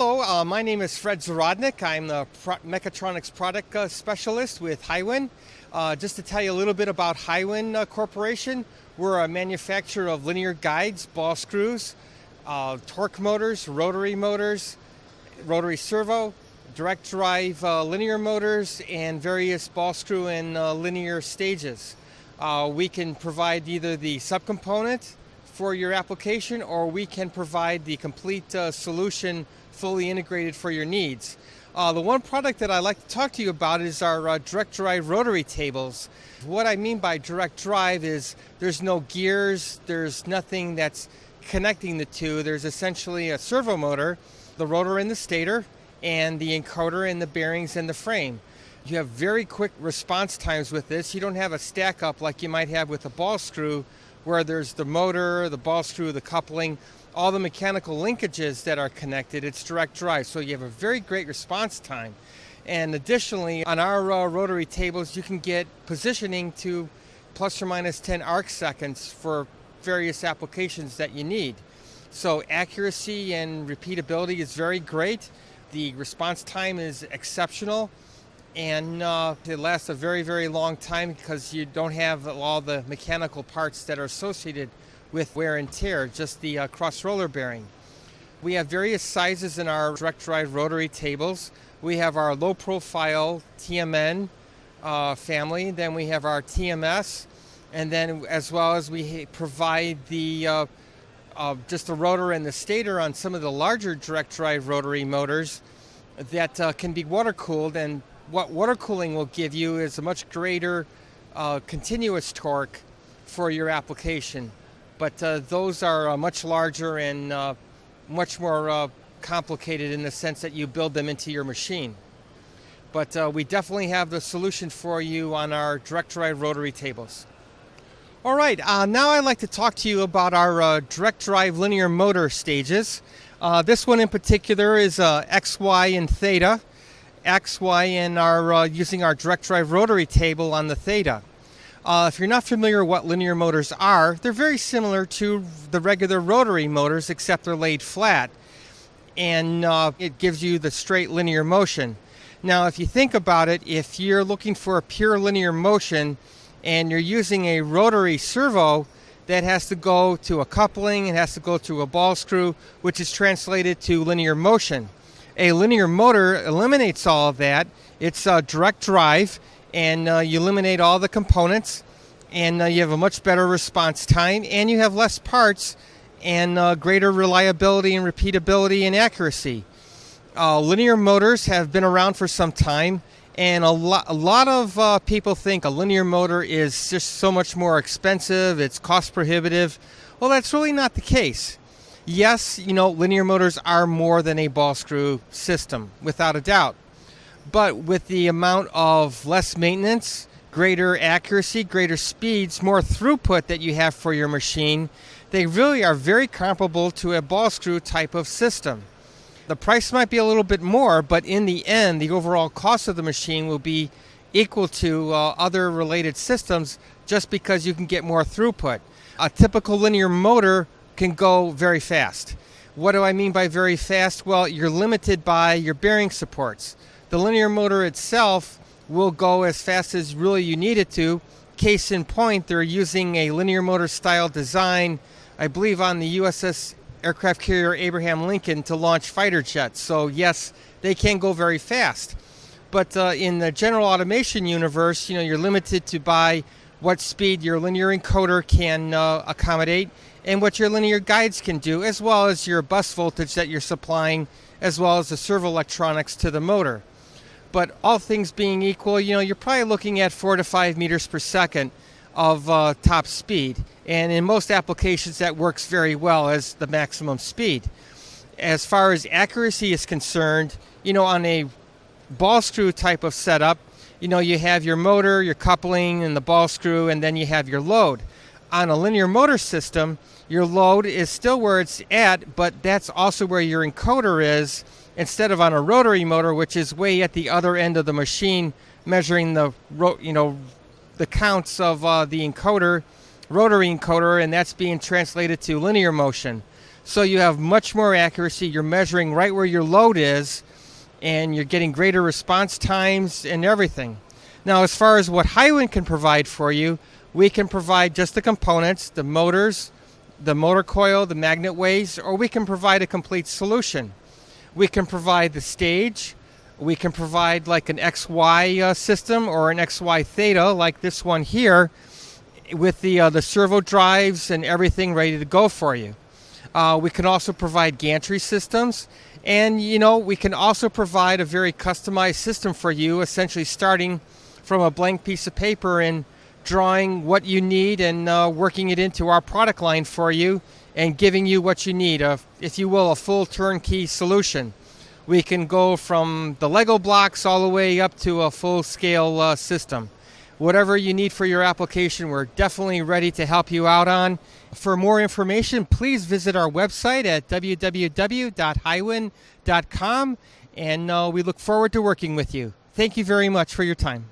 Hello, my name is Fred Zahradnik. I'm the mechatronics product specialist with Hiwin. Just to tell you a little bit about Hiwin Corporation, we're a manufacturer of linear guides, ball screws, torque motors, rotary servo, direct drive linear motors, and various ball screw and linear stages. We can provide either the subcomponent for your application, or we can provide the complete solution fully integrated for your needs. The one product that I'd like to talk to you about is our direct drive rotary tables. What I mean by direct drive is there's no gears, there's nothing that's connecting the two. There's essentially a servo motor, the rotor and the stator, and the encoder and the bearings and the frame. You have very quick response times with this. You don't have a stack up like you might have with a ball screw, where there's the motor, the ball screw, the coupling, all the mechanical linkages that are connected. It's direct drive, so you have a very great response time. And additionally, on our rotary tables, you can get positioning to plus or minus 10 arc seconds for various applications that you need. So accuracy and repeatability is very great. The response time is exceptional. And it lasts a very, very long time because you don't have all the mechanical parts that are associated with wear and tear, just the cross roller bearing. We have various sizes in our direct drive rotary tables. We have our low profile TMN family, then we have our TMS, and then as well as we provide the just the rotor and the stator on some of the larger direct drive rotary motors that can be water cooled. And what water cooling will give you is a much greater continuous torque for your application. But those are much larger and much more complicated in the sense that you build them into your machine. But we definitely have the solution for you on our direct drive rotary tables. All right, now I'd like to talk to you about our direct drive linear motor stages. This one in particular is X, Y, and theta. X, Y, and are using our direct drive rotary table on the theta. If you're not familiar what linear motors are, they're very similar to the regular rotary motors, except they're laid flat, and it gives you the straight linear motion. Now, if you think about it, if you're looking for a pure linear motion and you're using a rotary servo, that has to go to a coupling, it has to go to a ball screw, which is translated to linear motion. A linear motor eliminates all of that. It's direct drive, and you eliminate all the components, and you have a much better response time, and you have less parts and greater reliability and repeatability and accuracy. Linear motors have been around for some time, and a lot of people think a linear motor is just so much more expensive, it's cost prohibitive. Well, that's really not the case. Yes, linear motors are more than a ball screw system, without a doubt. But with the amount of less maintenance, greater accuracy, greater speeds, more throughput that you have for your machine, they really are very comparable to a ball screw type of system. The price might be a little bit more, but in the end, the overall cost of the machine will be equal to other related systems just because you can get more throughput. A typical linear motor can go very fast. What do I mean by very fast? Well, you're limited by your bearing supports. The linear motor itself will go as fast as really you need it to. Case in point, they're using a linear motor style design, I believe, on the USS aircraft carrier Abraham Lincoln to launch fighter jets. So yes, they can go very fast. But in the general automation universe, you're limited to by what speed your linear encoder can accommodate, and what your linear guides can do, as well as your bus voltage that you're supplying, as well as the servo electronics to the motor. But all things being equal, you're probably looking at 4 to 5 meters per second of top speed. And in most applications, that works very well as the maximum speed. As far as accuracy is concerned, on a ball screw type of setup, you have your motor, your coupling, and the ball screw, and then you have your load. On a linear motor system, your load is still where it's at, but that's also where your encoder is, instead of on a rotary motor, which is way at the other end of the machine, measuring the counts of the encoder, rotary encoder, and that's being translated to linear motion. So you have much more accuracy. You're measuring right where your load is, and you're getting greater response times and everything. Now, as far as what Hiwin can provide for you, we can provide just the components, the motors, the motor coil, the magnet ways, or we can provide a complete solution. We can provide the stage. We can provide like an XY system or an XY theta like this one here with the servo drives and everything ready to go for you. We can also provide gantry systems, and we can also provide a very customized system for you, essentially starting from a blank piece of paper and drawing what you need and working it into our product line for you and giving you what you need, if you will, a full turnkey solution. We can go from the Lego blocks all the way up to a full-scale system. Whatever you need for your application, we're definitely ready to help you out on. For more information, please visit our website at www.hiwin.com, and we look forward to working with you. Thank you very much for your time.